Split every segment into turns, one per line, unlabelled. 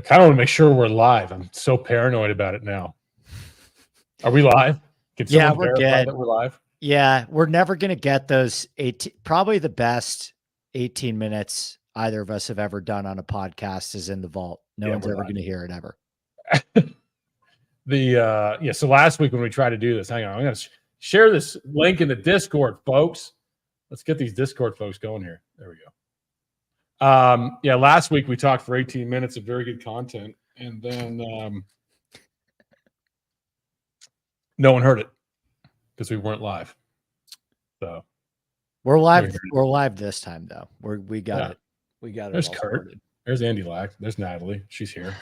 kind of want to make sure we're live. I'm so paranoid about it now. Are we live?
Yeah, we're good.
That we're live?
Yeah, we're never going to get those 18, probably the best 18 minutes either of us have ever done on a podcast is in the vault. No one's ever going to hear it ever.
So last week when we tried to do this, hang on, I'm going to share this link in the Discord, folks. Let's get these Discord folks going here. There we go. Last week we talked for 18 minutes of very good content, and then no one heard it because we weren't live. So
we're live. We're live this time though. We got it. We got it.
There's Kurt. Sorted. There's Andy Lack. There's Natalie. She's here.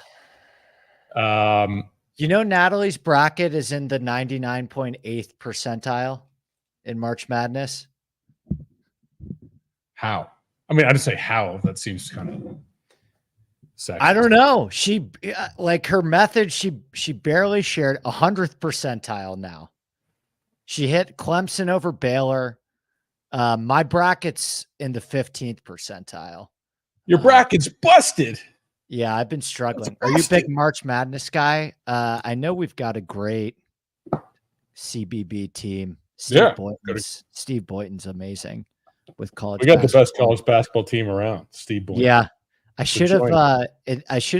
Natalie's bracket is in the 99.8th percentile in March Madness.
How? I mean, I just say how. That seems kind of sexist.
I don't know. She her method. She barely shared 100th percentile. Now she hit Clemson over Baylor. My bracket's in the 15th percentile.
Your bracket's busted.
Yeah, I've been struggling. Are you a big March Madness guy? I know we've got a great CBB team. Steve Boynton's amazing with college.
We got the best college basketball team around, Steve Boynton.
Yeah, I should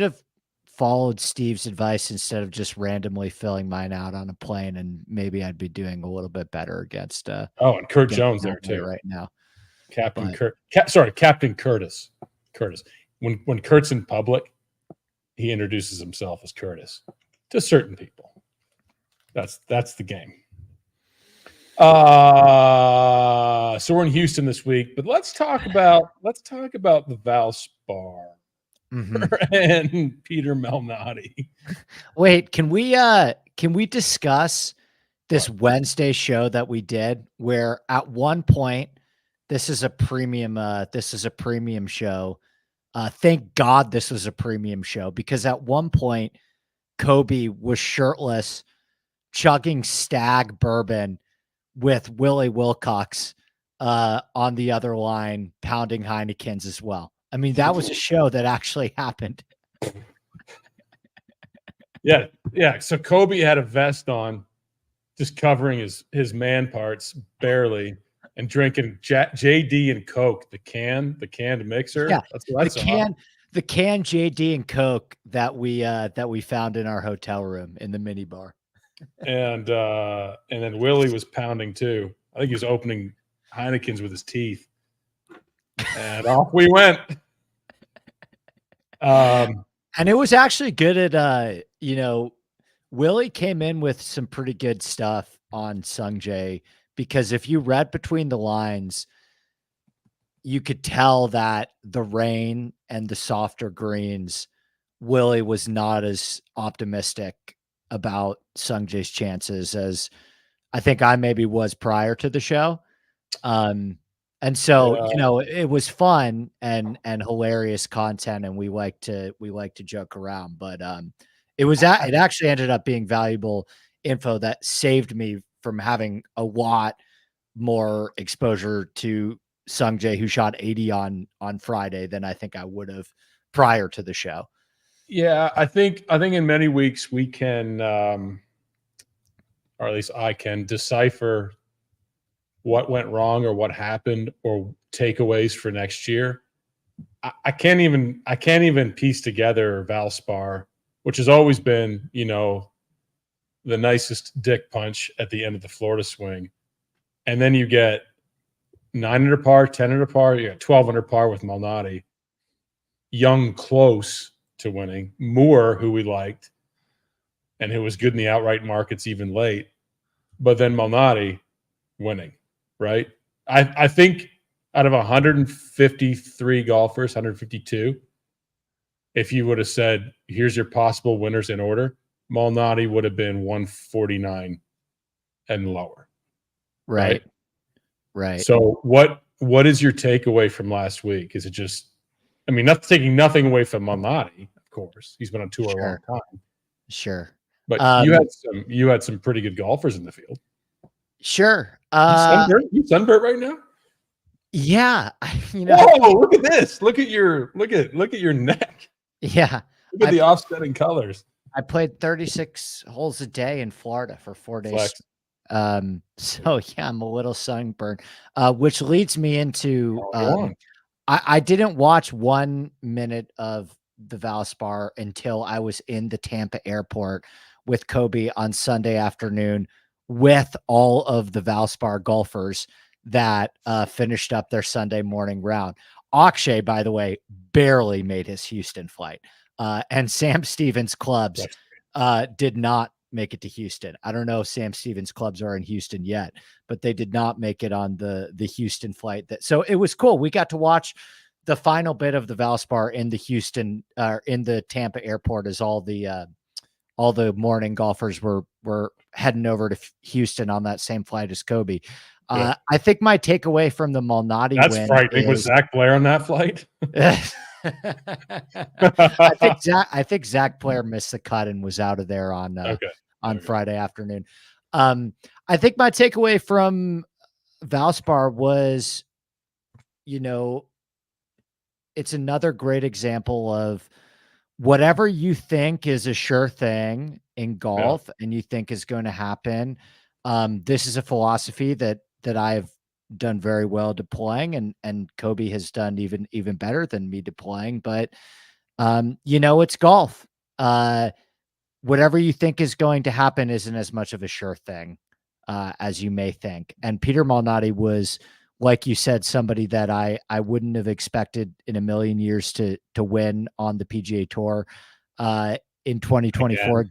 have followed Steve's advice instead of just randomly filling mine out on a plane, and maybe I'd be doing a little bit better against.
And Kurt Jones there too
right now.
Captain Curtis. When Kurt's in public, he introduces himself as Curtis to certain people. That's the game. So we're in Houston this week, but let's talk about the Valspar and Peter Malnati.
Wait, can we discuss this Wednesday show that we did where at one point this is a premium show. Thank God this was a premium show, because at one point Kobe was shirtless, chugging Stag bourbon with Willie Wilcox on the other line, pounding Heinekens as well. I mean, that was a show that actually happened.
Yeah. So Kobe had a vest on, just covering his man parts barely, and drinking JD and Coke, the canned mixer.
Yeah,
that's what I saw.
The canned JD and Coke that we found in our hotel room in the mini bar.
And then Willie was pounding too. I think he was opening Heinekens with his teeth. And off we went.
And it was actually good at Willie came in with some pretty good stuff on Sungjae, because if you read between the lines, you could tell that the rain and the softer greens, Willie was not as optimistic about Sungjae's chances as I think I maybe was prior to the show. And so, it was fun and hilarious content, and we like to joke around, but it actually ended up being valuable info that saved me from having a lot more exposure to Sungjae, who shot 80 on Friday, than I think I would have prior to the show.
Yeah, I think in many weeks we can, or at least I can, decipher what went wrong or what happened or takeaways for next year. I can't even piece together Valspar, which has always been, the nicest dick punch at the end of the Florida swing. And then you get 9 under par, 10 under par, you got 12 under par with Malnati. Young close to winning. Moore, who we liked, and who was good in the outright markets even late. But then Malnati winning, right? I think out of 153 golfers, 152, if you would have said, here's your possible winners in order, Malnati would have been 149 and lower.
Right.
So what is your takeaway from last week? Is it just, not taking nothing away from Malnati, of course. He's been on tour a long time.
Sure.
But you had some pretty good golfers in the field.
Sure.
You sunburnt right now?
Yeah.
Whoa, look at this. Look at your neck.
Yeah.
Look at the offsetting colors.
I played 36 holes a day in Florida for 4 days.
Flex.
So yeah, I'm a little sunburned, which leads me into, I didn't watch 1 minute of the Valspar until I was in the Tampa airport with Kobe on Sunday afternoon with all of the Valspar golfers that finished up their Sunday morning round. Akshay, by the way, barely made his Houston flight. And Sam Stevens clubs did not make it to Houston. I don't know if Sam Stevens clubs are in Houston yet, but they did not make it on the Houston flight. So it was cool. We got to watch the final bit of the Valspar in the Houston, in the Tampa airport, as all the morning golfers were heading over to Houston on that same flight as Kobe. I think my takeaway from the Malnati win.
That's frightening. Was Zach Blair on that flight?
I think Zach Blair missed the cut and was out of there on Friday afternoon. I think my takeaway from Valspar was, it's another great example of whatever you think is a sure thing in golf and you think is going to happen. This is a philosophy that I've done very well deploying, and Kobe has done even better than me deploying, but it's golf. Whatever you think is going to happen isn't as much of a sure thing as you may think. And Peter Malnati was, like you said, somebody that I wouldn't have expected in a million years to win on the PGA Tour in 2024,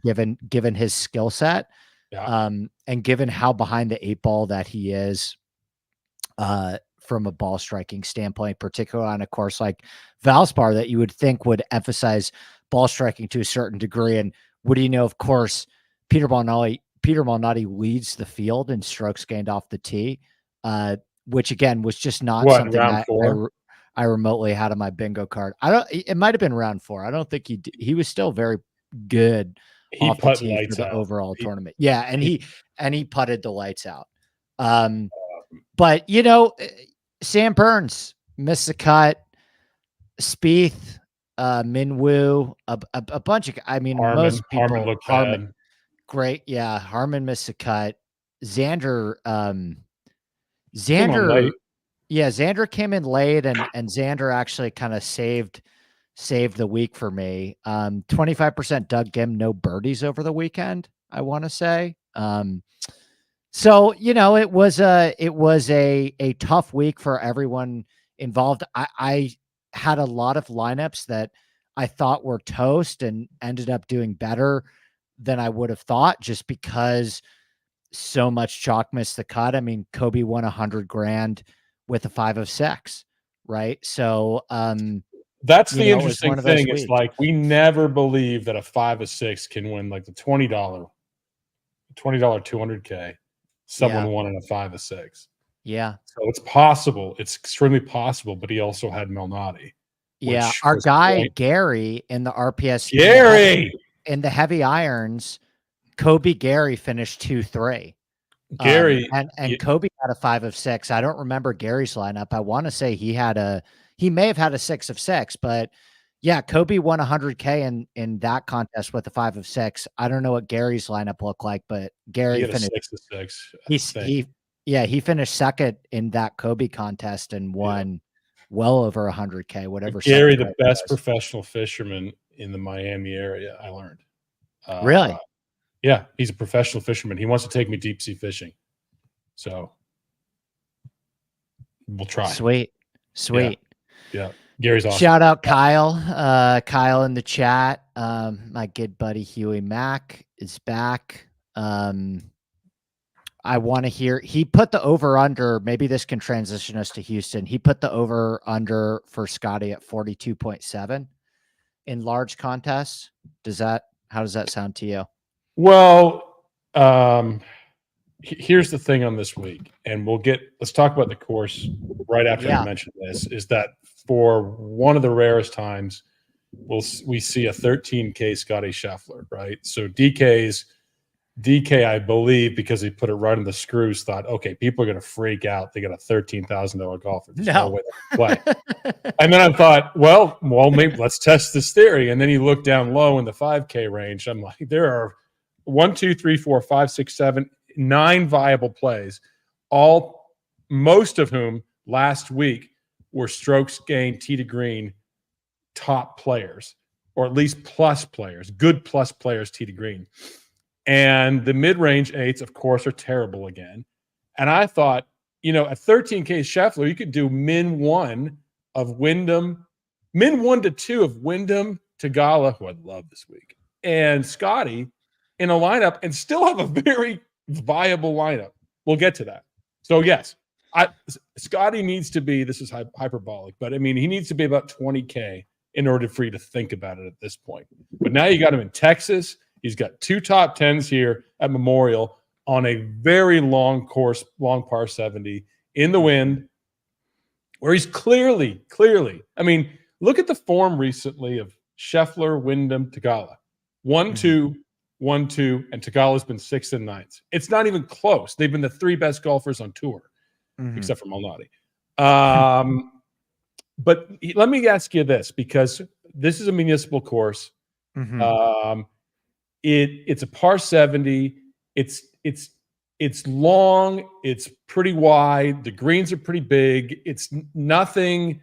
given his skill set, and given how behind the 8 ball that he is from a ball striking standpoint, particularly on a course like Valspar that you would think would emphasize ball striking to a certain degree. And what do you know? Of course, Peter Malnati leads the field in strokes gained off the tee, which again was just not something I remotely had on my bingo card. It might've been round 4. I don't think he was still very good off the tee for the overall tournament. Yeah. And he putted the lights out. But Sam Burns missed the cut. Spieth, Minwoo, a bunch of, most people.
Harmon looked bad.
Great. Yeah. Harmon missed the cut. Xander came in late, and Xander actually kind of saved the week for me. 25% Doug Gim, no birdies over the weekend, I want to say. So, it was a tough week for everyone involved. I had a lot of lineups that I thought were toast and ended up doing better than I would have thought, just because so much chalk missed the cut. I mean, Kobe won $100,000 with a 5 of 6, right? So,
that's the interesting thing. It's like, we never believe that a 5 of 6 can win like the $20 $200K. Someone won in a 5 of 6.
Yeah.
So it's possible. It's extremely possible, but he also had Malnati.
Yeah. Our guy, Gary, in the RPS. In the heavy irons, Kobe Gary finished 2-3.
Gary
and Kobe had a 5 of 6. I don't remember Gary's lineup. I want to say he may have had a 6 of 6, but yeah, Kobe won $100K in that contest with a 5 of 6. I don't know what Gary's lineup looked like, but Gary finished
6 of 6.
He finished second in that Kobe contest and won well over $100K, whatever.
Gary, the best professional fisherman in the Miami area, I learned.
Really?
Yeah, he's a professional fisherman. He wants to take me deep sea fishing. So we'll try.
Sweet.
Yeah. Gary's awesome.
Shout out Kyle. Kyle in the chat. My good buddy Huey Mack is back. I want to hear, he put the over under, maybe this can transition us to Houston. He put the over under for Scotty at 42.7 in large contests. How does that sound to you?
Well, here's the thing on this week, and let's talk about the course right after I mention this, is that for one of the rarest times, we see a 13K Scotty Scheffler, right? So DK's DK, I believe, because he put it right in the screws, thought, okay, people are going to freak out. They got a $13,000 golfer. There's no way they can play. And then I thought, well, maybe let's test this theory. And then he looked down low in the 5K range. I'm like, there are 1, 2, 3, 4, 5, 6, 7, 9 viable plays, most of whom last week were strokes gained tee to green top players, or at least plus players, good plus players tee to green. And the mid-range 8s, of course, are terrible again. And I thought, at 13K Scheffler, you could do min 1 of Wyndham, min 1 to 2 of Wyndham, Tagala, who I love this week, and Scotty in a lineup and still have a very viable lineup. We'll get to that. So, yes, Scotty needs to be, this is hyperbolic, but I mean, he needs to be about 20K in order for you to think about it at this point. But now you got him in Texas. He's got 2 top 10s here at Memorial on a very long course, long par 70 in the wind, where he's clearly, I mean, look at the form recently of Scheffler, Wyndham, Tagala. 1-2, 1-2, and Tagala's been 6th and 9th. It's not even close. They've been the 3 best golfers on tour, except for Malnati. But let me ask you this, because this is a municipal course. It's a par 70. It's long. It's pretty wide. The greens are pretty big. It's nothing.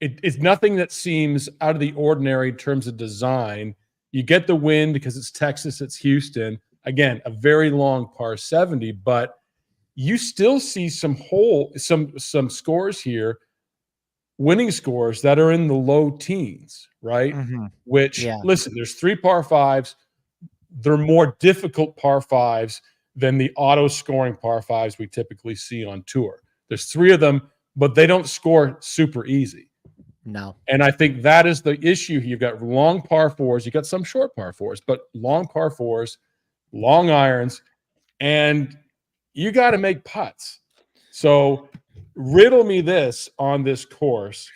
It's nothing that seems out of the ordinary in terms of design. You get the wind because it's Texas. It's Houston. Again, a very long par 70, but you still see some scores here, winning scores that are in the low teens, right? Which, listen, there's 3 par 5s. They're more difficult par 5s than the auto scoring par 5s we typically see on tour. There's 3 of them, but they don't score super easy.
No.
And I think that is the issue. You've got long par 4s. You got some short par 4s, but long par 4s, long irons, and you got to make putts. So riddle me this on this course.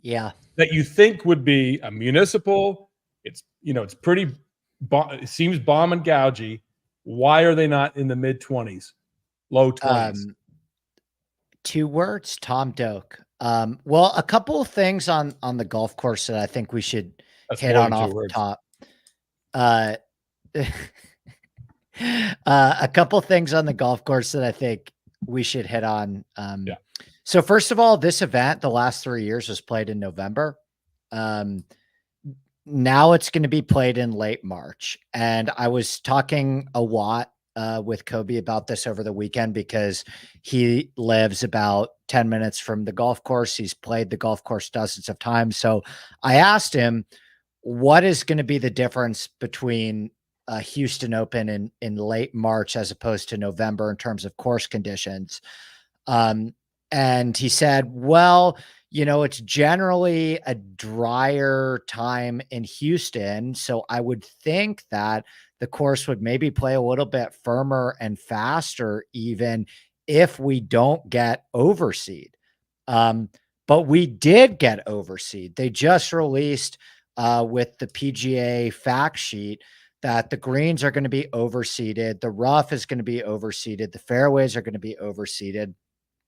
Yeah.
That you think would be a municipal. It's pretty, it seems bomb and gougey. Why are they not in the mid 20s, low 20s?
2 words, Tom Doak. Well, a couple of things on the golf course that I think we should hit on off the top. A couple things on the golf course that I think we should hit on. So first of all, this event, the last 3 years, was played in November. Now it's going to be played in late March. And I was talking a lot with Kobe about this over the weekend because he lives about 10 minutes from the golf course. He's played the golf course dozens of times. So I asked him, what is going to be the difference between Houston Open in late March as opposed to November in terms of course conditions? And he said, well, it's generally a drier time in Houston. So I would think that the course would maybe play a little bit firmer and faster, even if we don't get overseed. But we did get overseed. They just released with the PGA fact sheet that the greens are going to be overseeded. The rough is going to be overseeded. The fairways are going to be overseeded.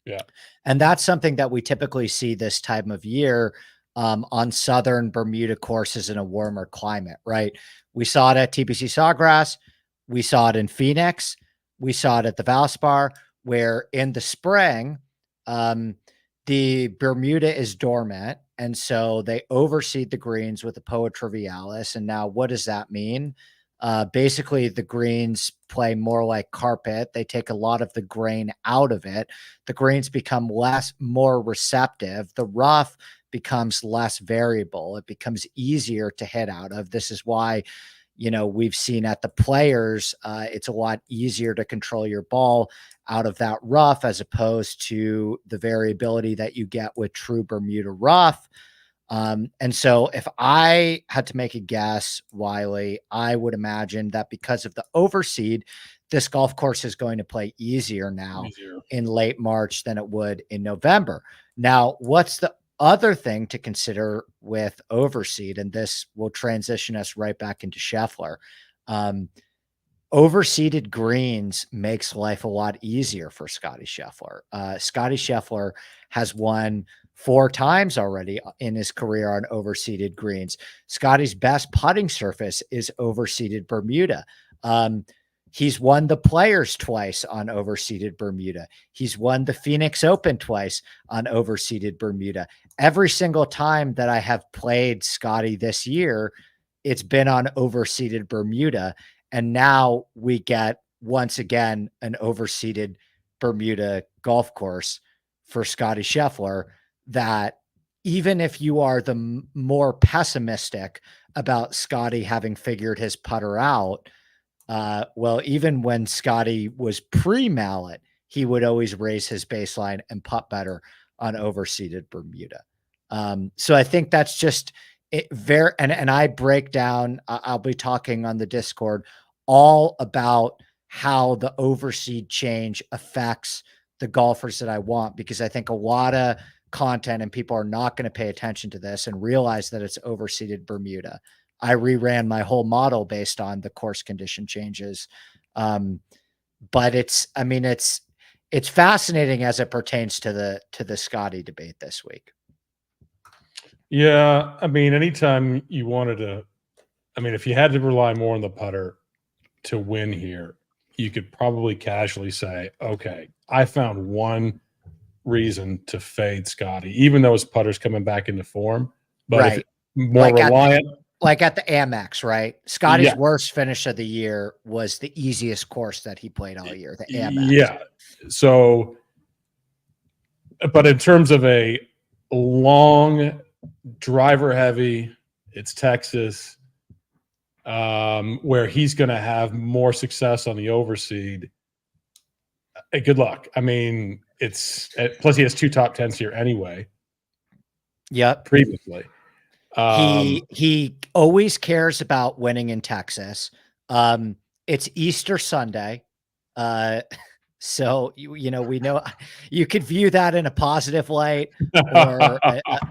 Yeah.
And that's something that we typically see this time of year on southern Bermuda courses in a warmer climate, right? We saw it at TPC Sawgrass. We saw it in Phoenix. We saw it at the Valspar, where in the spring, the Bermuda is dormant. And so they overseed the greens with the Poa Trivialis. And now what does that mean? Basically, the greens play more like carpet. They take a lot of the grain out of it. The greens become more receptive. The rough becomes less variable. It becomes easier to hit out of. This is why, we've seen at the Players, it's a lot easier to control your ball out of that rough as opposed to the variability that you get with true Bermuda rough. And so if I had to make a guess, Wiley, I would imagine that because of the overseed, this golf course is going to play easier now in late March than it would in November. Now, what's the other thing to consider with overseed? And this will transition us right back into Scheffler. Overseeded greens makes life a lot easier for Scotty Scheffler. Scotty Scheffler has won 4 times already in his career on overseeded greens. Scotty's best putting surface is overseeded Bermuda. He's won the Players twice on overseeded Bermuda. He's won the Phoenix Open twice on overseeded Bermuda. Every single time that I have played Scotty this year, it's been on overseeded Bermuda. And now we get, once again, an overseeded Bermuda golf course for Scotty Scheffler, that even if you are the more pessimistic about Scotty having figured his putter out, well, even when Scotty was pre-mallet, he would always raise his baseline and putt better on overseeded Bermuda. So I think that's just and I break down, I'll be talking on the Discord all about how the overseed change affects the golfers that I want, because I think a lot of content and people are not going to pay attention to this and realize that it's overseeded Bermuda. I reran my whole model based on the course condition changes. But it's fascinating as it pertains to the Scotty debate this week.
Yeah. I mean, anytime you wanted to, if you had to rely more on the putter to win here, you could probably casually say, okay, I found one reason to fade Scotty, even though his putter's coming back into form. But
right.
if more reliant,
like at the Amex, right? Scotty's worst finish of the year was the easiest course that he played all year, the Amex.
Yeah. So, but in terms of a long driver heavy, it's Texas, where he's going to have more success on the overseed. Good luck. I mean, plus he has 2 top 10s here anyway.
Yep.
Previously.
He always cares about winning in Texas. It's Easter Sunday. So we know you could view that in a positive light or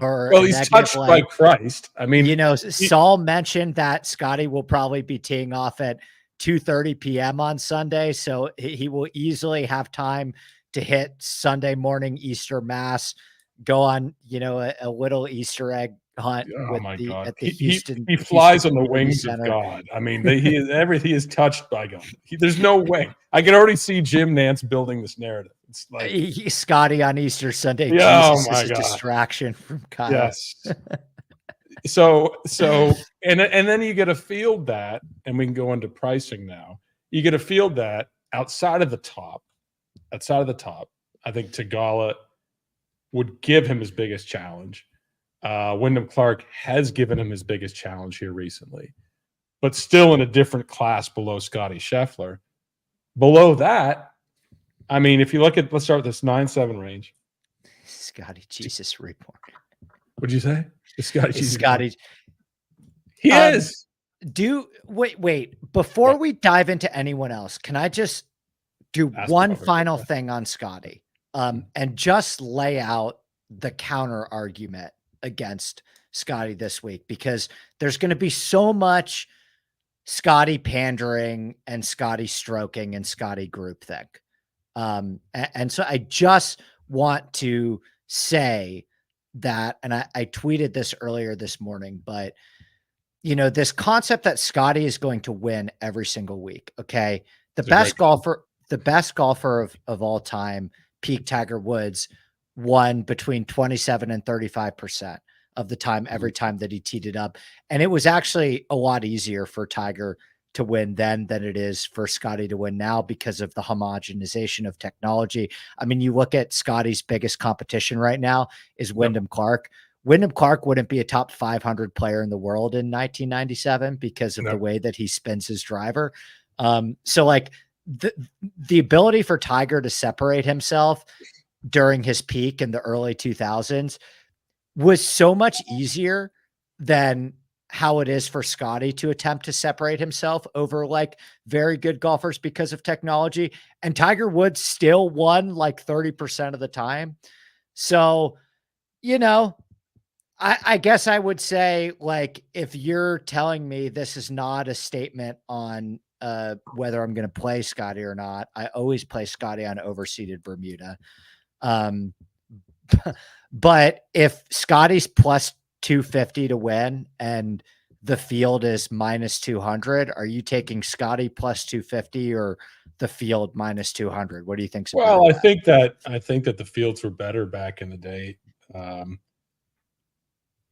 well, he's touched
light.
by Christ. I mean,
Saul mentioned that Scotty will probably be teeing off at 2:30 p.m. on Sunday, so he will easily have time to hit Sunday morning Easter Mass, go on, a little Easter egg hunt at the Houston.
He flies
Houston
on the wings
Center.
of God. I mean, he is touched by God. There's no way. I can already see Jim Nance building this narrative. It's like
Scotty on Easter Sunday.
Yeah,
Jesus is a distraction from Kyle.
Yes. So and then you get a field that, and we can go into pricing now. You get a field that outside of the top, I think Tagala would give him his biggest challenge. Wyndham Clark has given him his biggest challenge here recently, but still in a different class below Scotty Scheffler. Below that, I mean, if you look at, let's start with this 9-7 range.
Scotty Jesus report.
What'd you say?
Scotty.
He is.
Wait. Before we dive into anyone else, can I just do one final thing on Scotty? And just lay out the counter argument against Scotty this week, because there's going to be so much Scotty pandering and Scotty stroking and Scotty groupthink. And so I just want to say that, and I tweeted this earlier this morning, but this concept that Scotty is going to win every single week. Okay. The best golfer of all time, peak Tiger Woods, won between 27 and 35% of the time, every time that he teed it up. And it was actually a lot easier for Tiger to win then than it is for Scotty to win now because of the homogenization of technology. I mean, you look at Scotty's biggest competition right now is Wyndham Clark. Wyndham Clark wouldn't be a top 500 player in the world in 1997 because of the way that he spins his driver. So like the ability for Tiger to separate himself during his peak in the early 2000s was so much easier than how it is for Scotty to attempt to separate himself over like very good golfers because of technology. And Tiger Woods still won like 30% of the time. So, I guess I would say, like, if you're telling me this is not a statement on whether I'm going to play Scotty or not, I always play Scotty on overseeded Bermuda. Um, but if Scotty's plus 250 to win and the field is minus 200, are you taking Scotty plus 250 or the field minus 200? What do you think's a better
Well,
bet?
I think that the fields were better back in the day,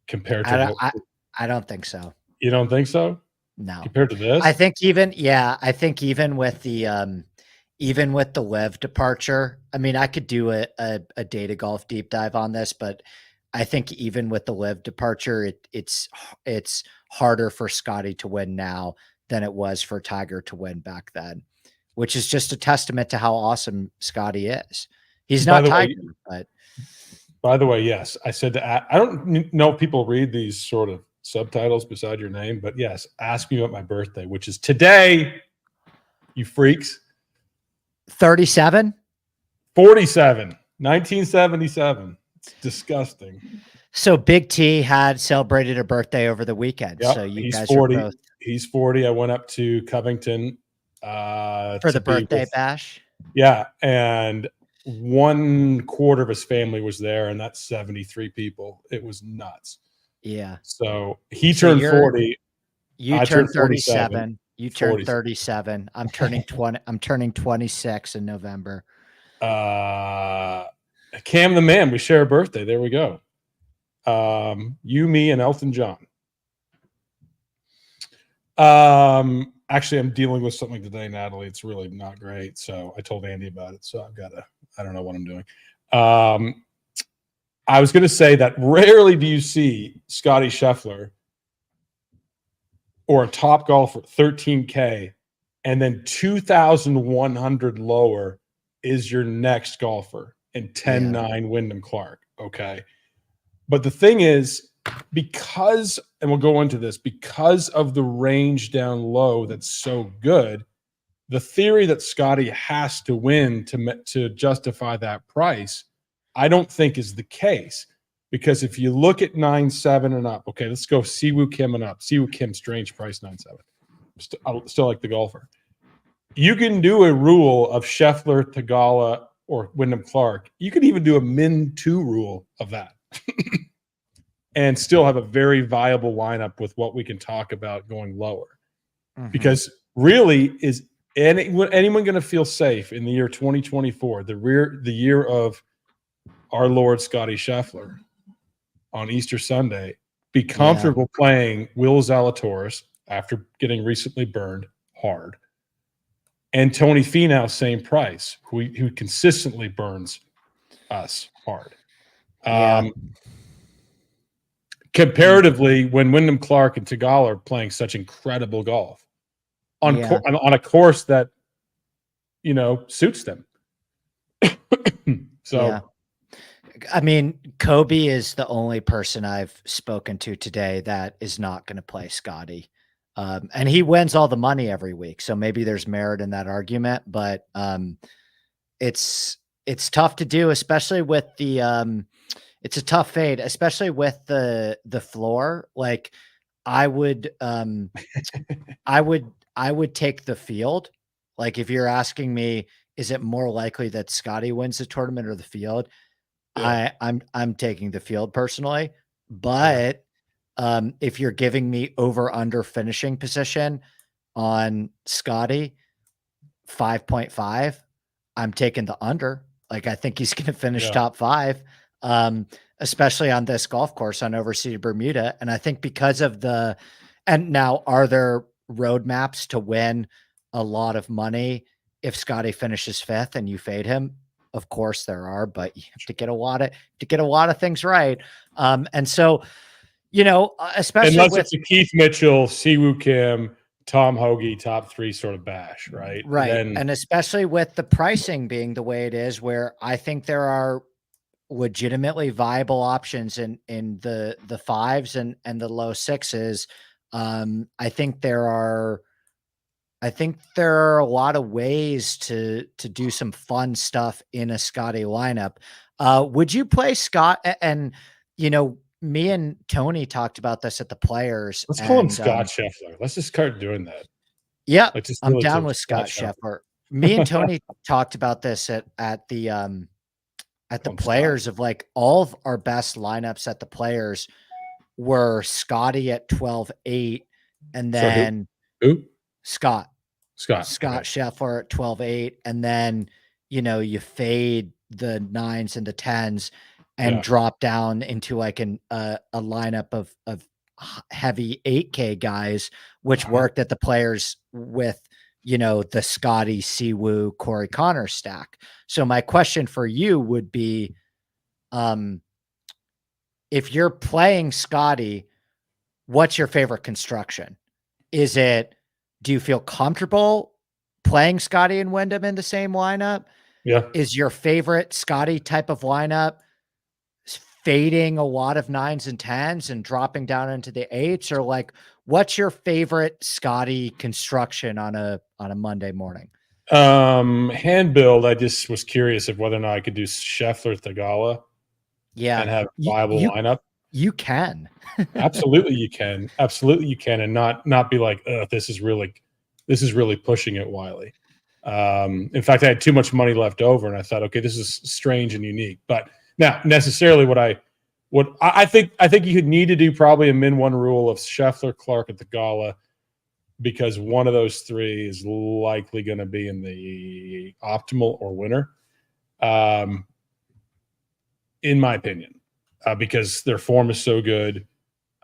compared to what.
I don't think so.
You don't think so?
No.
Compared to this?
I think even with the Liv departure, I mean, I could do a data golf deep dive on this, but I think even with the Liv departure, it's harder for Scotty to win now than it was for Tiger to win back then, which is just a testament to how awesome Scotty is. He's not Tiger, but
by the way, yes, I said I don't know if people read these sort of subtitles beside your name, but yes, ask me about my birthday, which is today, you freaks.
37?
47, 1977. It's disgusting.
So Big T had celebrated a birthday over the weekend.
Yep,
So you
he's
guys
40.
are both
He's 40. I went up to Covington
for the birthday bash.
Yeah, and 1/4 of his family was there, and that's 73 people. It was nuts.
Yeah.
So he turned 40.
You turned 37. You turned 37. I'm turning 20. I'm turning 26 in November.
Cam the man, we share a birthday. There we go. You, me, and Elton John. Actually, I'm dealing with something today, Natalie. It's really not great. So I told Andy about it. So I don't know what I'm doing. I was going to say that rarely do you see Scotty Scheffler or a top golfer 13K, and then 2,100 lower is your next golfer in 10-9 Wyndham Clark. Okay. But the thing is, because, and we'll go into this, because of the range down low that's so good, the theory that Scotty has to win to justify that price, I don't think is the case. Because if you look at 9-7 and up, okay, let's go Siwoo Kim and up. Siwoo Kim, strange price, 9-7. I still like the golfer. You can do a rule of Scheffler, Tagala, or Wyndham Clark. You can even do a min 2 rule of that. And still have a very viable lineup with what we can talk about going lower. Mm-hmm. Because really, is anyone going to feel safe in the year 2024, the year of our Lord Scotty Scheffler on Easter Sunday, be comfortable playing Will Zalatoris after getting recently burned hard, and Tony Finau, same price, who consistently burns us hard. Comparatively, when Wyndham Clark and Tagala are playing such incredible golf on a course that, suits them.
I mean, Kobe is the only person I've spoken to today that is not going to play Scotty. And he wins all the money every week. So maybe there's merit in that argument, but it's tough to do, especially with the it's a tough fade, especially with the floor. Like I would take the field. Like if you're asking me, is it more likely that Scotty wins the tournament or the field? Yeah. I'm taking the field personally, but if you're giving me over under finishing position on Scotty 5.5, I'm taking the under. Like I think he's going to finish top 5. Especially on this golf course on overseeded Bermuda. And I think because of and now are there roadmaps to win a lot of money if Scotty finishes 5th and you fade him? Of course there are, but you have to get a lot of things right. And so, especially
unless it's a Keith Mitchell, Siwoo Kim, Tom Hoagie, top 3 sort of bash, right?
Right. And especially with the pricing being the way it is, where I think there are legitimately viable options in the 5s and the low 6s. I think there are a lot of ways to do some fun stuff in a Scotty lineup. Would you play Scott? And me and Tony talked about this at the Players.
Let's call him Scott Scheffler. Let's just start doing that.
Yeah,
Like just
I'm down with Scott Scheffler. Me and Tony talked about this at the Players of like all of our best lineups at the Players were Scotty at 12-8 and then
who?
Scott
okay.
Scheffler at 12-8 and then you fade the 9s and the 10s and drop down into like a lineup of heavy 8K guys, which worked at the Players with the Scotty, Siwoo, Corey Connor stack. So my question for you would be, if you're playing Scotty, what's your favorite construction? Do you feel comfortable playing Scotty and Wyndham in the same lineup?
Yeah.
Is your favorite Scotty type of lineup fading a lot of 9s and 10s and dropping down into the 8s? Or like, what's your favorite Scotty construction on a Monday morning?
Hand build. I just was curious of whether or not I could do Scheffler Thagala.
Yeah.
And have a viable lineup.
You can.
Absolutely you can. Absolutely you can. And not be like, this is really pushing it, Wiley. In fact, I had too much money left over and I thought, okay, this is strange and unique. But now necessarily I think you would need to do probably a min one rule of Scheffler, Clark at the Gala, because one of those three is likely going to be in the optimal or winner. In my opinion, because their form is so good.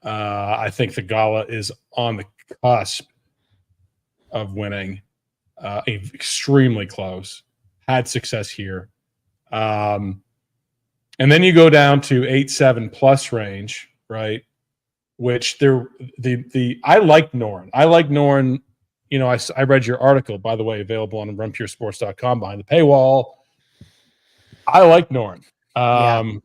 I think the Gala is on the cusp of winning, extremely close, had success here. And then you go down to 8-7 plus range, right? Which I like Noren. I like Noren. I read your article, by the way, available on runpuresports.com behind the paywall. I like Noren. I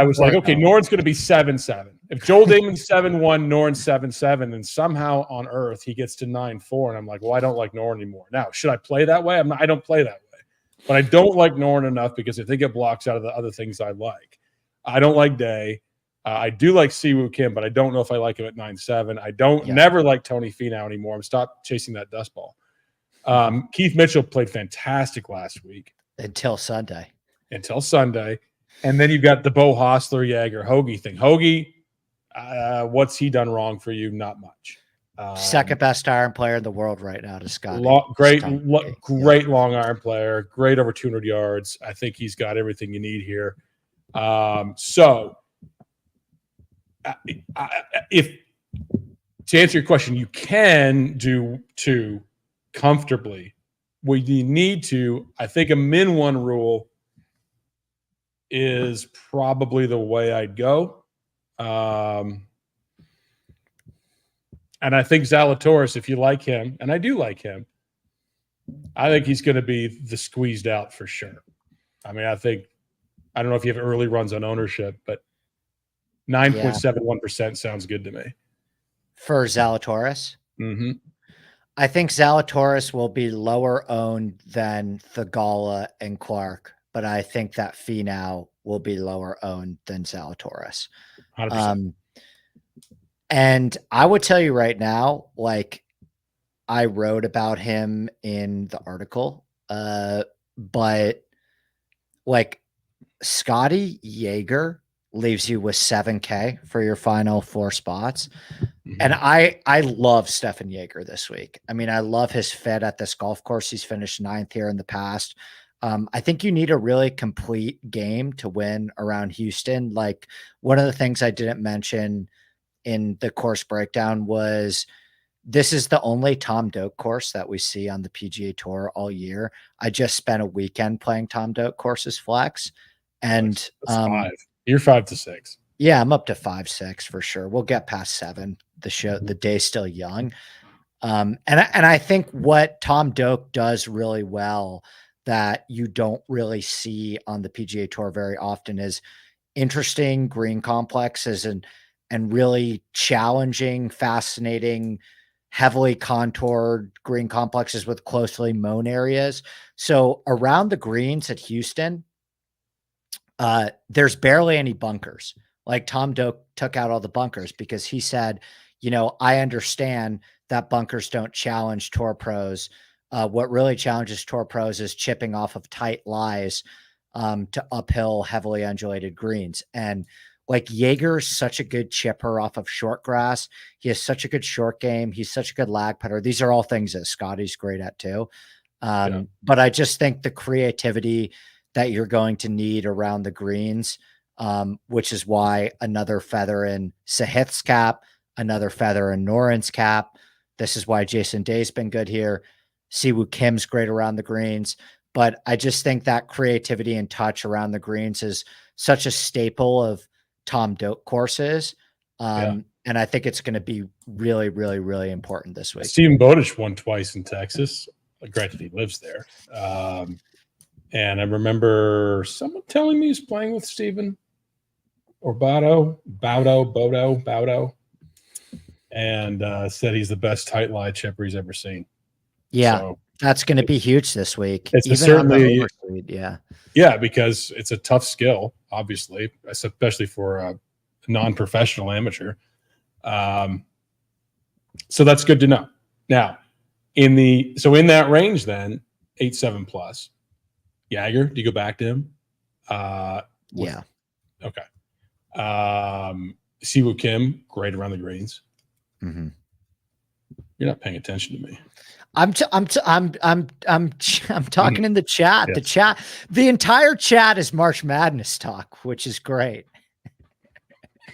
was like, okay, Noren's going to be 7-7. If Joel Dahmen's 7-1, Noren's 7-7, and somehow on earth he gets to 9-4, and I'm like, well, I don't like Noren anymore. Now, should I play that way? I don't play that way, but I don't like Noren enough because I think it blocks out of the other things I like. I don't like Day. I do like Siwoo Kim, but I don't know if I like him at 9-7. I don't never like Tony Finau anymore. I'm stopped chasing that dust ball. Keith Mitchell played fantastic last week
until Sunday.
And then you've got the Bo Hostler, Jaeger, Hoagie thing. Hoagie, what's he done wrong for you? Not much.
Second best iron player in the world right now to Scott.
Great long iron player. Great over 200 yards. I think he's got everything you need here. If to answer your question, you can do two comfortably. What you need to, I think, a min one rule is probably the way I'd go. And I think Zalatoris, if you like him, and I do like him, I think he's going to be the squeezed out for sure. I mean, I don't know if you have early runs on ownership, but 9.71% sounds good to me.
For Zalatoris?
Mm-hmm.
I think Zalatoris will be lower owned than Thagala and Clark, but I think that Finau will be lower owned than Zalatoris.
100%.
And I would tell you right now, like I wrote about him in the article, but like Scotty Jaeger leaves you with 7K for your final 4 spots. Mm-hmm. And I love Stefan Jaeger this week. I mean, I love his fit at this golf course. He's finished 9th here in the past. I think you need a really complete game to win around Houston. Like one of the things I didn't mention in the course breakdown was this is the only Tom Doak course that we see on the PGA Tour all year. I just spent a weekend playing Tom Doak courses flex. And
that's 5. You're 5 to 6.
Yeah, I'm up to 5-6 for sure. We'll get past 7. The day's still young. And I think what Tom Doak does really well that you don't really see on the PGA Tour very often is interesting green complexes and really challenging, fascinating, heavily contoured green complexes with closely mown areas. So around the greens at Houston, there's barely any bunkers, Like Tom Doak took out all the bunkers because he said, I understand that bunkers don't challenge tour pros. What really challenges tour pros is chipping off of tight lies to uphill, heavily undulated greens. And like Jaeger's such a good chipper off of short grass. He has such a good short game. He's such a good lag putter. These are all things that Scotty's great at too. But I just think the creativity that you're going to need around the greens, which is why another feather in Sahith's cap, another feather in Noren's cap. This is why Jason Day's been good here. Siwoo Kim's great around the greens. But I just think that creativity and touch around the greens is such a staple of Tom Doak courses. And I think it's going to be really, really, really important this week.
Steven Bowditch won twice in Texas. Granted, he lives there. And I remember someone telling me he's playing with Steven or Bowdo, and said he's the best tight lie chipper he's ever seen.
Yeah,
so,
that's going to be huge this week.
It's
even
certainly,
on the overspeed,
yeah, because it's a tough skill, obviously, especially for a non-professional amateur. So that's good to know. Now, in that range, then 8-7 plus. Jaeger, do you go back to him?
Yeah.
Okay. Siwoo Kim, great around the greens.
Mm-hmm.
You're not paying attention to me.
I'm talking in the chat.
Yes.
The entire chat is March Madness talk, which is great.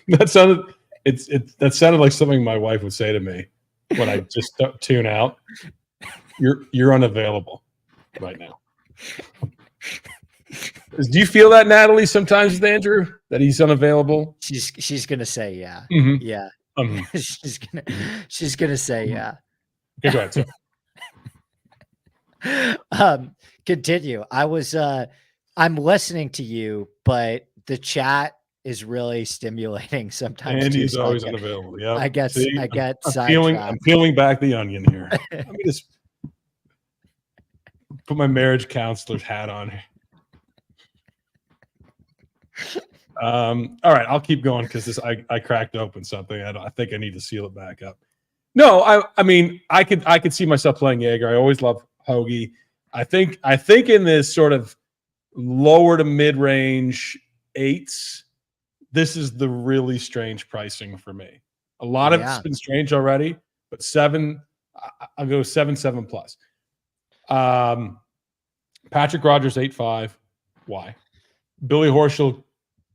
That sounded like something my wife would say to me when I just tune out. You're unavailable right now. Do you feel that, Natalie, sometimes with Andrew, that he's unavailable?
She's gonna say yeah.
Mm-hmm.
Yeah. she's gonna say yeah.
Okay, go ahead.
Continue. I'm listening to you, but the chat is really stimulating sometimes.
And he's always unavailable. Yeah.
I get
I'm peeling back the onion here. Let me just put my marriage counselor's hat on. All right, I'll keep going because I cracked open something. I think I need to seal it back up. No, I mean I could see myself playing Jaeger. I always love Hoagie. I think in this sort of lower to mid range 8s, this is the really strange pricing for me. A lot of it's been strange already, but 7, I'll go 7 plus. Patrick Rogers 8-5. Why? Billy Horschel,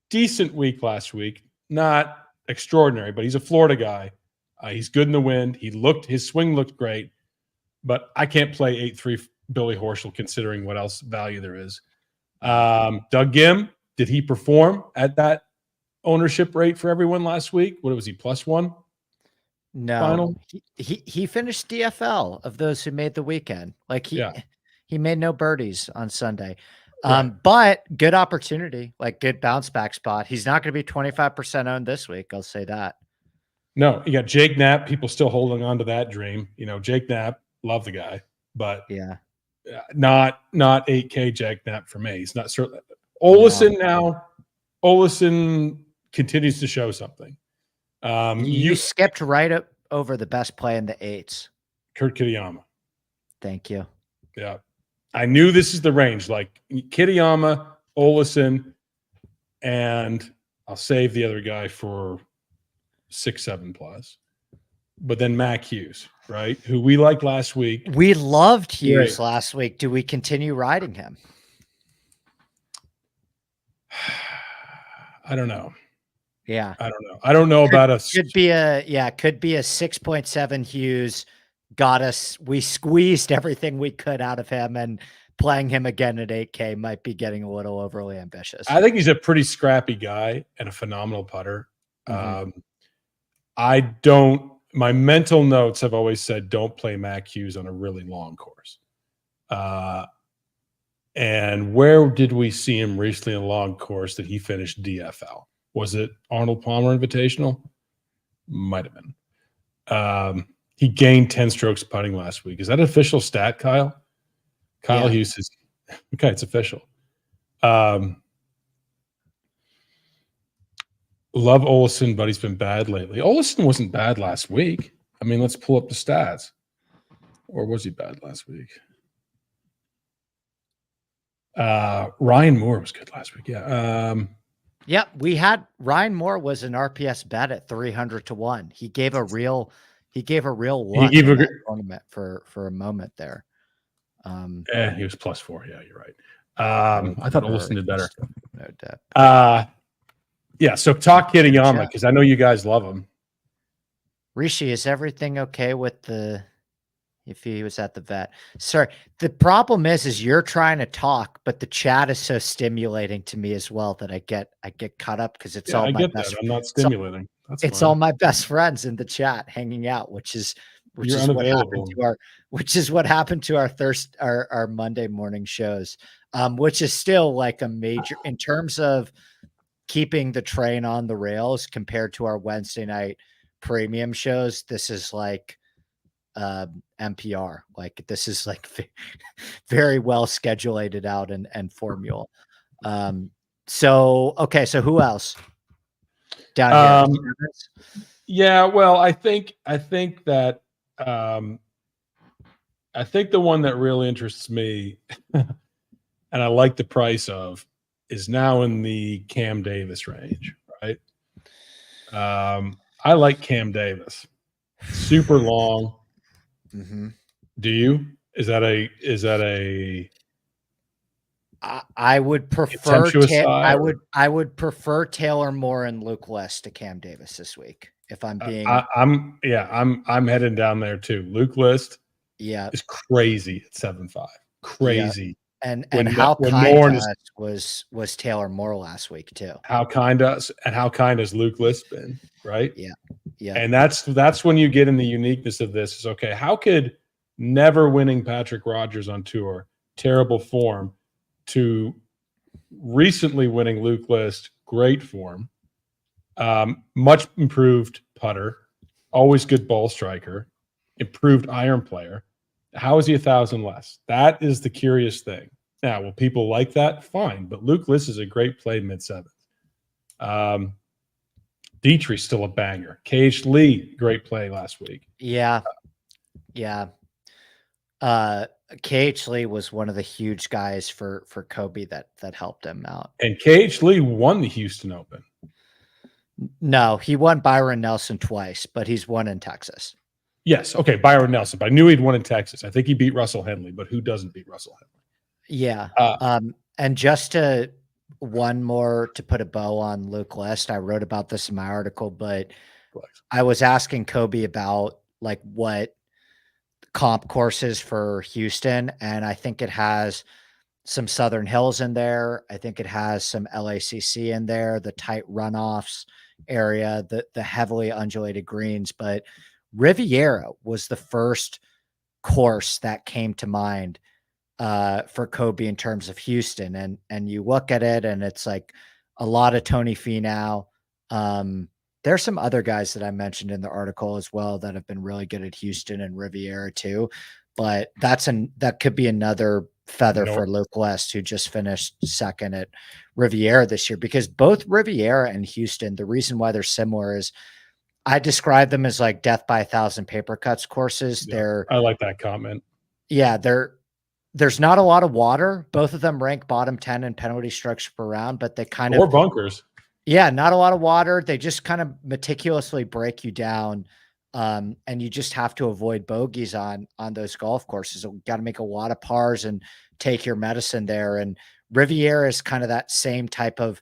decent week last week. Not extraordinary, but he's a Florida guy. He's good in the wind. His swing looked great, but I can't play 8-3 Billy Horschel considering what else value there is. Doug Gim, did he perform at that ownership rate for everyone last week? What was he, +1?
No, final? He finished DFL of those who made the weekend. Like he made no birdies on Sunday. Right. But good opportunity, like good bounce back spot. He's not going to be 25% owned this week. I'll say that.
No, you got Jake Knapp. People still holding on to that dream. Jake Knapp, love the guy, but not 8K Jake Knapp for me. He's not certainly. Olesen now. Olesen continues to show something.
You skipped right up over the best play in the 8s.
Kurt Kitayama.
Thank you.
Yeah. I knew this is the range, like Kitayama, Olesen, and I'll save the other guy for 6-7 plus. But then Mac Hughes, right? Who we liked last week.
We loved Hughes last week. Do we continue riding him?
I don't know.
Yeah.
I don't know. I don't know about us.
Could be a 6.7 Hughes. Got us. We squeezed everything we could out of him, and playing him again at 8K might be getting a little overly ambitious.
I think he's a pretty scrappy guy and a phenomenal putter. Mm-hmm. My mental notes have always said, don't play Mac Hughes on a really long course. And where did we see him recently on a long course that he finished DFL? Was it Arnold Palmer Invitational? Might have been. He gained 10 strokes putting last week. Is that an official stat, Kyle? Kyle Hughes is okay. It's official. Love Olesen, but he's been bad lately. Olesen wasn't bad last week. I mean, let's pull up the stats. Or was he bad last week? Ryan Moore was good last week. Yeah.
Yeah, we had Ryan Moore was an RPS bet at 300-1. He gave a real look
gave
in
a
that tournament for a moment there.
He was +4. Yeah, you're right. I thought Olsen did better.
No doubt.
Yeah, so talk Kitayama because I know you guys love him.
Rishi, is everything okay with if he was at the vet? Sorry. The problem is you're trying to talk, but the chat is so stimulating to me as well that I get caught up because it's all my best.
I'm not stimulating.
It's all my best friends in the chat hanging out, which is what happened to our Monday morning shows, which is still like a major in terms of keeping the train on the rails compared to our Wednesday night premium shows. This is like NPR. Like this is like very well scheduled out and formula. So who else down here?
Yeah, well, I think that I think the one that really interests me and I like the price of is now in the Cam Davis range, right? I like Cam Davis. Super long.
Mm-hmm.
Do you? Is that a
I would prefer I would prefer Taylor Moore and Luke List to Cam Davis this week. If I'm being
I'm heading down there too. Luke List is crazy at 7.5. Crazy.
Yeah. And how kind to us was Taylor Moore last week too.
How kind has Luke List been, right?
Yeah. Yeah.
And that's when you get in the uniqueness of this is okay, how could never winning Patrick Rodgers on tour, terrible form, to recently winning Luke List, great form, much improved putter, always good ball striker, improved iron player. How is he 1,000 less? That is the curious thing. Now, will people like that? Fine, but Luke List is a great play mid-7th. Dietrich's still a banger. KH Lee, great play last week.
Yeah. Yeah. KH Lee was one of the huge guys for Kobe that helped him out.
And KH Lee won the Houston Open.
No, he won Byron Nelson twice, but he's won in Texas.
Yes. Okay. Byron Nelson, but I knew he'd won in Texas. I think he beat Russell Henley, but who doesn't beat Russell Henley?
Yeah. And just one more to put a bow on Luke List. I wrote about this in my article, but I was asking Kobe about like what comp courses for Houston. And I think it has some Southern Hills in there. I think it has some LACC in there, the tight runoffs area, the heavily undulated greens, but Riviera was the first course that came to mind for Kobe in terms of Houston. And you look at it and it's like a lot of Tony Finau. There's some other guys that I mentioned in the article as well that have been really good at Houston and Riviera too. But that could be another feather for Luke List, who just finished second at Riviera this year, because both Riviera and Houston, the reason why they're similar is I describe them as like death by 1,000 paper cuts courses.
Yeah, I like that comment.
Yeah, there's not a lot of water. Both of them rank bottom 10 in penalty strokes per round, but they
or bunkers.
Yeah, not a lot of water. They just kind of meticulously break you down. And you just have to avoid bogeys on those golf courses. You got to make a lot of pars and take your medicine there. And Riviera is kind of that same type of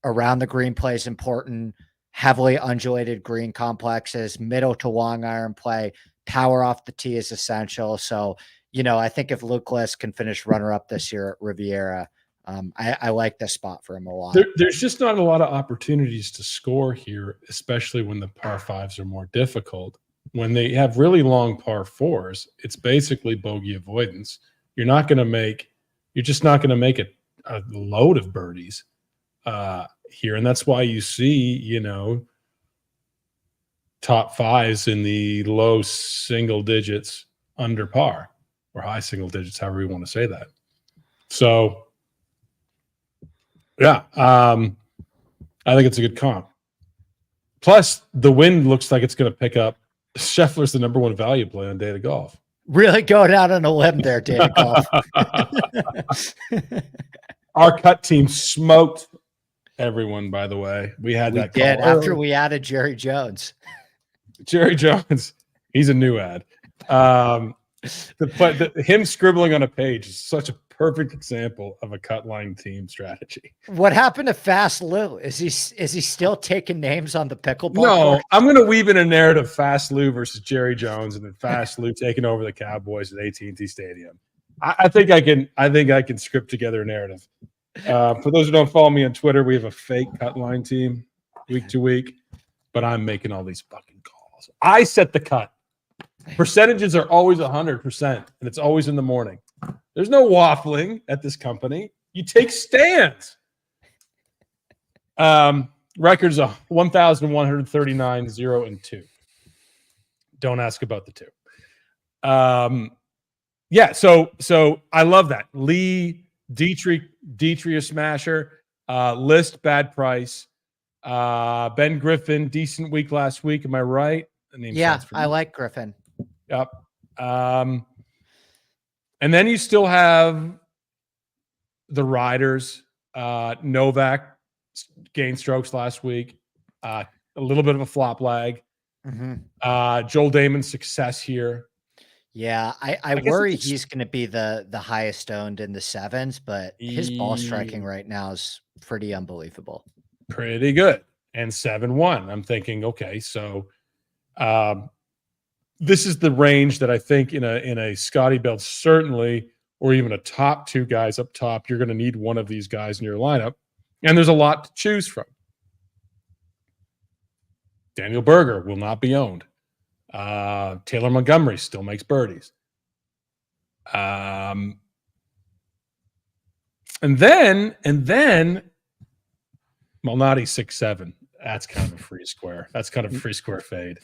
around the green play is important, heavily undulated green complexes, middle to long iron play, power off the tee is essential. So, I think if Luke List can finish runner-up this year at Riviera, I like this spot for him a lot.
There's just not a lot of opportunities to score here, especially when the par fives are more difficult. When they have really long par fours, it's basically bogey avoidance. You're just not going to make a load of birdies here. And that's why you see, top fives in the low single digits under par, or high single digits, however you want to say that. So, yeah, I think it's a good comp. Plus, the wind looks like it's going to pick up. Scheffler's the number one value play on Data Golf.
Really going out on a limb there, Data Golf.
Our cut team smoked everyone, by the way. We did
after we added Jerry Jones.
Jerry Jones, he's a new ad. Him scribbling on a page is such a perfect example of a cut line team strategy.
What happened to Fast Lou? Is he still taking names on the pickleball?
No,
court?
I'm going to weave in a narrative: Fast Lou versus Jerry Jones, and then Fast Lou taking over the Cowboys at AT&T Stadium. I think I can script together a narrative. For those who don't follow me on Twitter, we have a fake cut line team week to week, but I'm making all these fucking calls. I set the cut. Percentages are always 100%, and it's always in the morning. There's no waffling at this company. You take stands. Records are 1,139, 0 and 2. Don't ask about the 2. Yeah, so I love that. Lee, Dietrich, a smasher. List, bad price. Ben Griffin, decent week last week. Am I right?
Yeah, I like Griffin.
Yep. And then you still have the riders. Novak gained strokes last week. A little bit of a flop lag.
Mm-hmm.
Joel Damon's success here.
Yeah, I worry he's going to be the highest owned in the 7s, but his ball striking right now is pretty unbelievable.
Pretty good. And 7-1. I'm thinking, okay, so this is the range that I think in a Scotty belt, certainly, or even a top 2 guys up top, you're going to need one of these guys in your lineup. And there's a lot to choose from. Daniel Berger will not be owned. Taylor Montgomery still makes birdies. And then Malnati 6-7. That's kind of a free square. That's kind of a free square fade.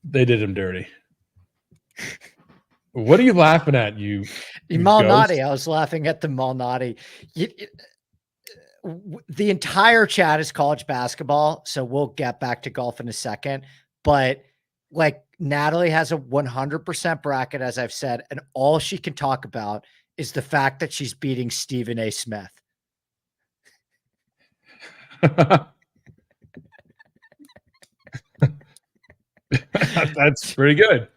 They did him dirty. What are you laughing at, you
Malnati?
ghost?
I was laughing at the Malnati. The entire chat is college basketball, so we'll get back to golf in a second. But like Natalie has a 100% bracket, as I've said, and all she can talk about is the fact that she's beating Stephen A. Smith.
That's pretty good.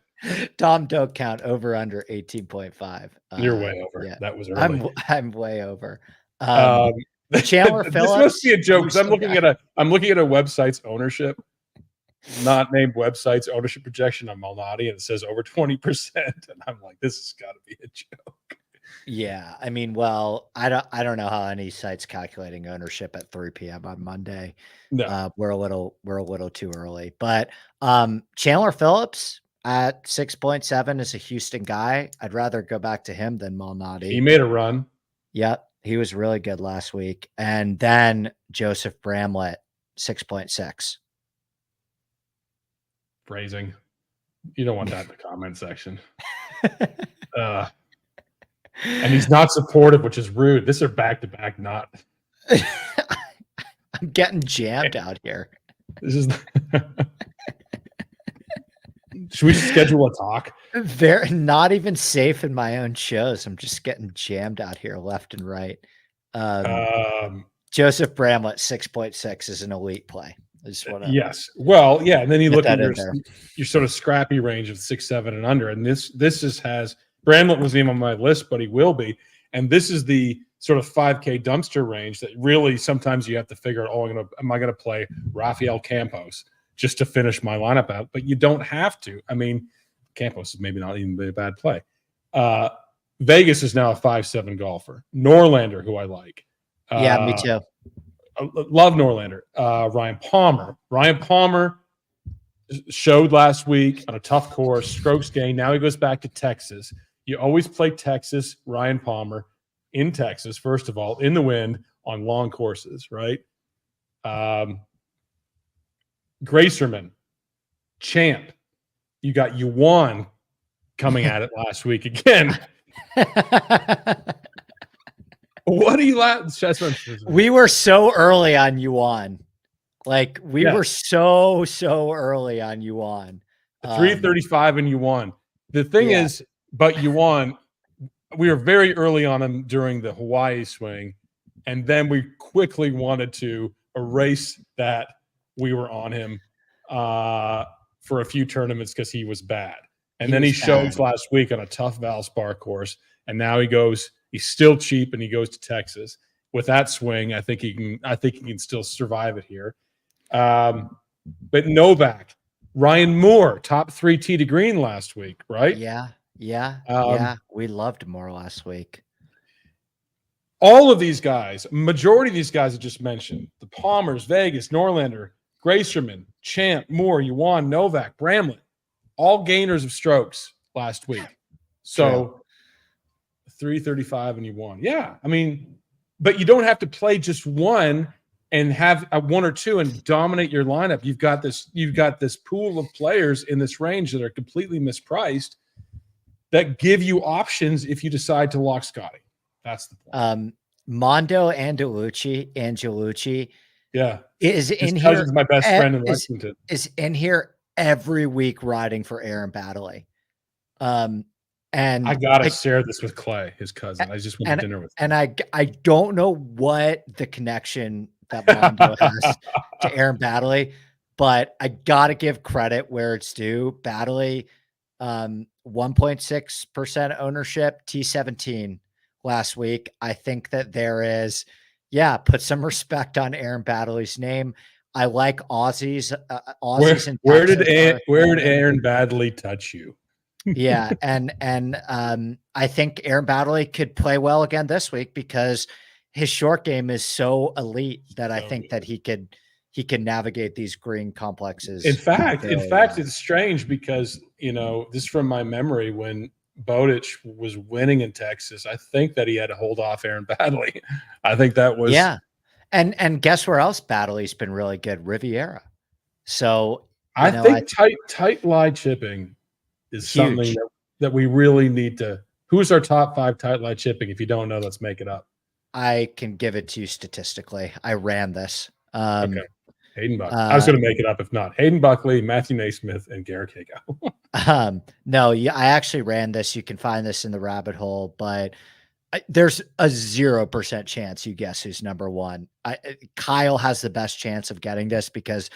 Tom, don't count. Over under 18.5.
You're way over.
Yeah.
That was early.
I'm way over. Chandler Phillips.
This must be a joke because I'm looking at a website's ownership, not named website's ownership projection on Malnati, and it says over 20%. And I'm like, this has got to be a joke.
Yeah, I mean, well, I don't know how any site's calculating ownership at 3 p.m. on Monday.
No.
We're a little too early. But Chandler Phillips at 6.7 is a Houston guy. I'd rather go back to him than Malnati.
He made a run.
Yep, he was really good last week. And then Joseph Bramlett, 6.6.
Phrasing. You don't want that in the comment section. And he's not supportive, which is rude. This are back-to-back not.
I'm getting jammed out here.
This is. Should we just schedule a talk?
They're not even safe in my own shows. I'm just getting jammed out here left and right. Joseph Bramlett, 6.6 is an elite play. I just want to.
Yes. Well, yeah. And then you look at your sort of scrappy range of 6, 7, and under. And this has. Bramlett wasn't even on my list, but he will be. And this is the sort of 5K dumpster range that really sometimes you have to figure out, am I going to play Rafael Campos just to finish my lineup out? But you don't have to. I mean, Campos is maybe not even a bad play. Vegas is now a 5-7 golfer. Norlander, who I like.
Yeah, me too.
I love Norlander. Ryan Palmer. Ryan Palmer showed last week on a tough course, strokes gained. Now he goes back to Texas. You always play Texas, Ryan Palmer, in Texas, first of all, in the wind on long courses, right? Gracerman, Champ. You got Yuan coming at it last week again. What are you laughing?
We were so early on Yuan. Like we were so early on Yuan.
335 and Yuan. The thing is, but Yuan, we were very early on him during the Hawaii swing, and then we quickly wanted to erase that we were on him for a few tournaments because he was bad. And then he shows last week on a tough Valspar course, and now he's still cheap, and he goes to Texas. With that swing, I think he can still survive it here. But Novak, Ryan Moore, top 3 tee to green last week, right?
Yeah. We loved Moore last week.
All of these guys, majority of these guys I just mentioned, the Palmers, Vegas, Norlander, Gracerman, Champ, Moore, Yuan, Novak, Bramlett, all gainers of strokes last week. So 335 and Yuan. Yeah, I mean, but you don't have to play just one and have a 1 or 2 and dominate your lineup. You've got this pool of players in this range that are completely mispriced that give you options if you decide to lock Scotty. That's the point.
Mondo Angelucci, is in here.
My best friend in Lexington
is in here every week riding for Aaron Baddeley. And
I gotta share this with Clay, his cousin. I just went to dinner with him.
And I don't know what the connection that Mondo has to Aaron Baddeley, but I gotta give credit where it's due. Baddeley, 1.6% ownership, T17 last week. I think that there is, put some respect on Aaron Baddeley's name. I like Aussies.
Where did Aaron Baddeley touch you?
And I think Aaron Baddeley could play well again this week because his short game is so elite that I think that he can navigate these green complexes.
In fact, it's strange because, this from my memory, when Bowditch was winning in Texas, I think that he had to hold off Aaron Baddeley. I think that was
And guess where else Baddeley's been really good? Riviera. So
I think tight lie chipping is huge. Something that we really need to. Who's our top 5 tight lie chipping? If you don't know, let's make it up.
I can give it to you statistically. I ran this.
Okay. Hayden Buckley. I was going to make it up if not. Hayden Buckley, Matthew Naismith, and Garrick Hago.
No, I actually ran this. You can find this in the rabbit hole, but there's a 0% chance you guess who's number 1. Kyle has the best chance of getting this because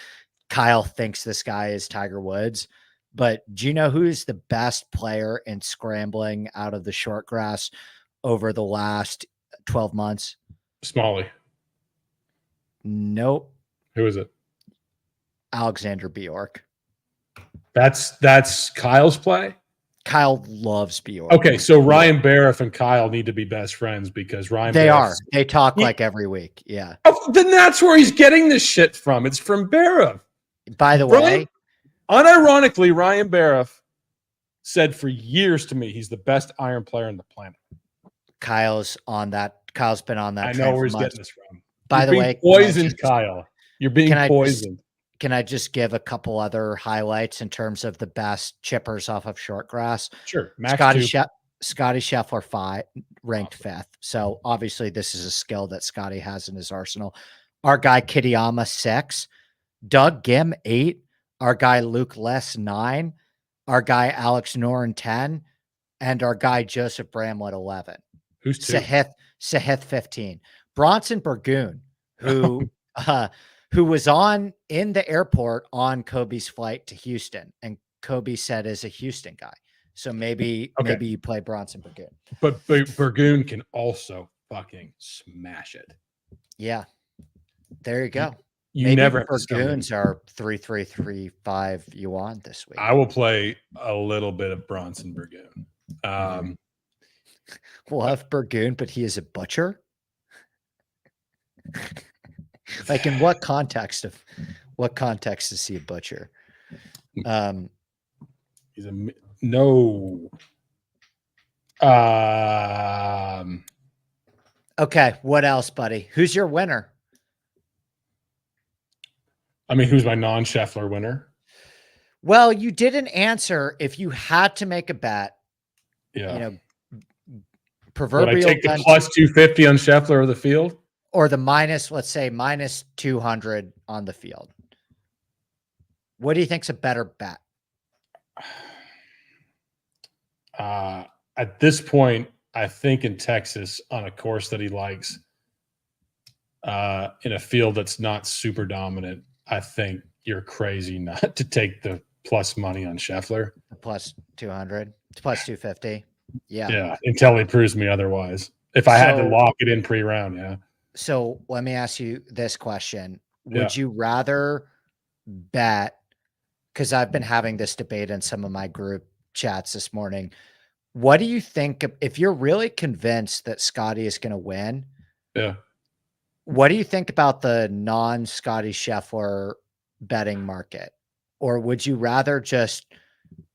Kyle thinks this guy is Tiger Woods. But do you know who's the best player in scrambling out of the short grass over the last 12 months?
Smalley.
Nope.
Who is it?
Alexander Bjork.
That's Kyle's play?
Kyle loves Bjork.
Okay, so Ryan Bariff and Kyle need to be best friends because
they talk like every week. Yeah.
Oh, then that's where he's getting this shit from. It's from Bariff.
By the way,
unironically, Ryan Bariff said for years to me he's the best iron player on the planet.
Kyle's on that. Kyle's been on that.
I know where he's getting this from.
By the way,
poisoned, Kyle. You're being poisoned.
Can I just give a couple other highlights in terms of the best chippers off of short grass?
Sure.
Scotty Scheffler ranked 5th. So obviously this is a skill that Scotty has in his arsenal. Our guy Kitayama 6, Doug Gim 8, our guy Luke Less 9, our guy Alex Noren 10, and our guy Joseph Bramlett 11.
Who's 2?
Sahith 15. Bronson Burgoon, who was in the airport on Kobe's flight to Houston, and Kobe said is a Houston guy. So maybe you play Bronson Burgoon.
But Burgoon can also fucking smash it.
Yeah. There you go.
Maybe never
Burgoons are 3.335 Yuan this week.
I will play a little bit of Bronson Burgoon.
We'll have Burgoon, but he is a butcher. Like in what context is he a butcher?
He's no.
Okay, what else, buddy? Who's your winner?
I mean, who's my non-Scheffler winner?
Well, you didn't answer if you had to make a bet.
Yeah.
Proverbial.
Would I take the plus 250 on Scheffler or the field?
or the minus, let's say minus 200 on the field. What do you think's a better bet?
At this point, I think in Texas on a course that he likes, in a field that's not super dominant, I think you're crazy not to take the plus money on Scheffler.
Plus 200, plus 250. Yeah.
Yeah. Until he proves me otherwise. If I had to lock it in pre-round, yeah.
So let me ask you this question.
Yeah.
Would you rather bet, because I've been having this debate in some of my group chats this morning. What do you think if you're really convinced that Scotty is going to win?
Yeah.
What do you think about the non-Scotty Scheffler betting market? Or would you rather just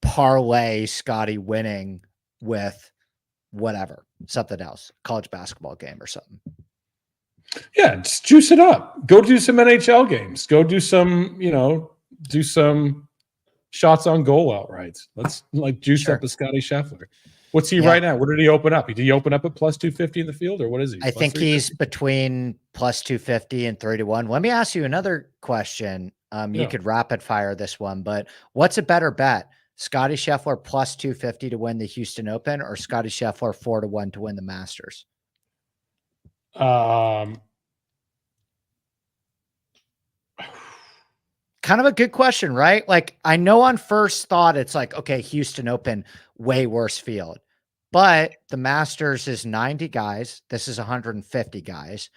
parlay Scotty winning with whatever, something else, college basketball game or something?
Yeah, just juice it up. Go do some NHL games. Go do some, do some shots on goal outrights. Let's juice up a Scotty Scheffler. What's he right now? What did he open up? Did he open up at plus 250 in the field, or what is he?
I think he's between plus 250 and 3-1. Let me ask you another question. You could rapid fire this one, but what's a better bet? Scotty Scheffler plus 250 to win the Houston Open, or Scotty Scheffler 4-1 to win the Masters? Kind of a good question, right? Like, I know on first thought, it's like, okay, Houston Open, way worse field, but the Masters is 90 guys. This is 150 guys.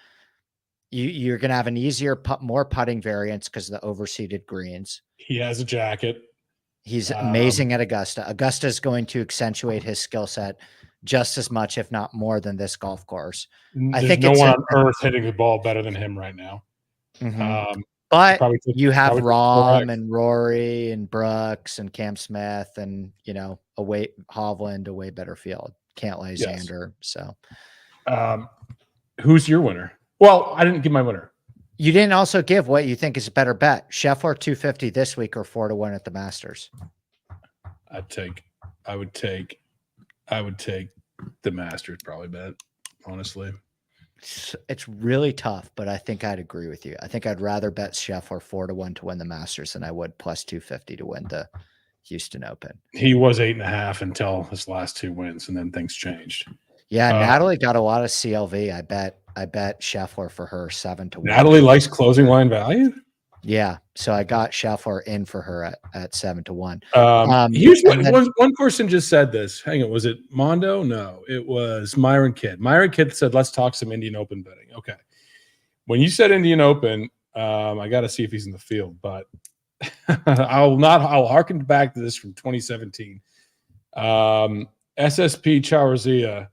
You're going to have an easier more putting variance because of the overseeded greens.
He has a jacket.
He's amazing at Augusta. Augusta is going to accentuate his skill set just as much, if not more, than this golf course.
I think no one on earth hitting the ball better than him right now.
Mm-hmm. But you have Rahm and Rory and Brooks and Cam Smith and, Hovland, a way better field. Cantlay, Xander. So
who's your winner? Well, I didn't give my winner.
You didn't also give what you think is a better bet. Scheffler 250 this week or 4-1 at the Masters.
I would take the Masters probably bet, honestly.
It's really tough, but I think I'd agree with you. I think I'd rather bet Scheffler 4-1 to win the Masters than I would plus 250 to win the Houston Open.
He was 8.5 until his last 2 wins, and then things changed.
Yeah, Natalie got a lot of CLV. I bet Scheffler for her 7-1.
Natalie likes closing line value.
Yeah, so I got Scheffler in for her at 7-1.
Here's one person just said this. Hang on, was it Mondo? No, it was Myron Kidd. Myron Kidd said, "Let's talk some Indian Open betting." Okay, when you said Indian Open, I got to see if he's in the field, but I'll harken back to this from 2017. SSP Chavarria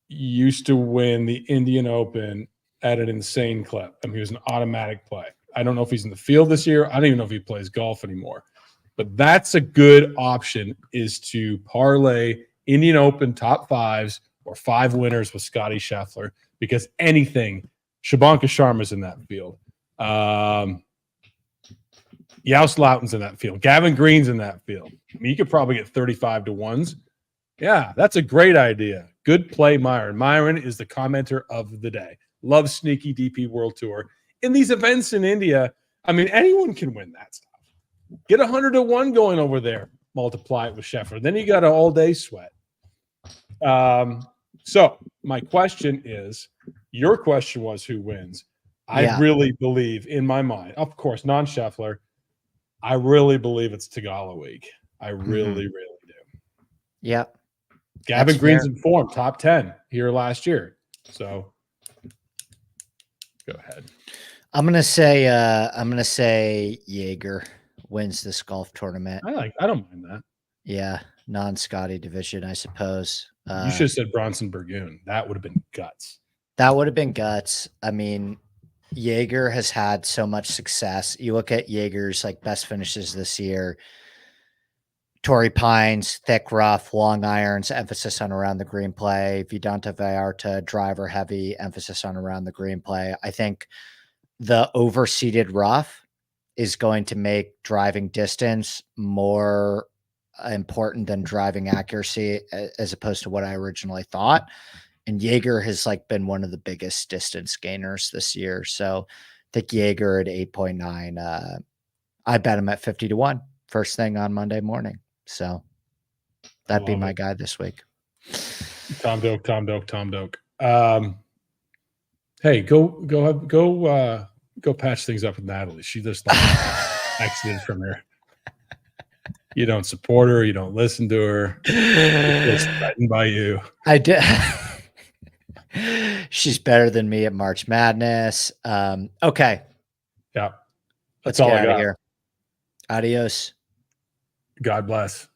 used to win the Indian Open at an insane clip. I mean, he was an automatic play. I don't know if he's in the field this year. I don't even know if he plays golf anymore. But that's a good option, is to parlay Indian Open top 5s or 5 winners with Scotty Scheffler, because anything, Shabanka Sharma's in that field. Youse Loughton's in that field. Gavin Green's in that field. I mean, you could probably get 35-1s. Yeah, that's a great idea. Good play, Myron. Myron is the commenter of the day. Loves Sneaky DP World Tour. In these events in India, I mean, anyone can win that stuff. Get 100-1 going over there. Multiply it with Scheffler. Then you got an all-day sweat. So my question is, your question was who wins. I really believe, in my mind, of course, non-Scheffler, I really believe it's Tagala week. I really, really do.
Yep.
Gavin Green's in form, top 10 here last year. So go ahead.
I'm gonna say Jaeger wins this golf tournament.
I don't mind that.
Yeah, non-Scotty division, I suppose.
You should have said Bronson Burgoon. That would have been guts.
That would have been guts. I mean, Jaeger has had so much success. You look at Jaeger's best finishes this year. Torrey Pines, thick rough, long irons, emphasis on around the green play. Vedanta Vallarta, driver heavy, emphasis on around the green play. I think the overseeded rough is going to make driving distance more important than driving accuracy, as opposed to what I originally thought. And Jaeger has like been one of the biggest distance gainers this year. So I think Jaeger at 8.9. I bet him at 50-1 first thing on Monday morning. So that'd be my guy this week.
Tom Doak. Hey, go patch things up with Natalie. She just like exited from here. You don't support her. You don't listen to her. She's threatened by you.
I did. She's better than me at March Madness. Okay.
Yeah.
Let's get out of here. Adios.
God bless.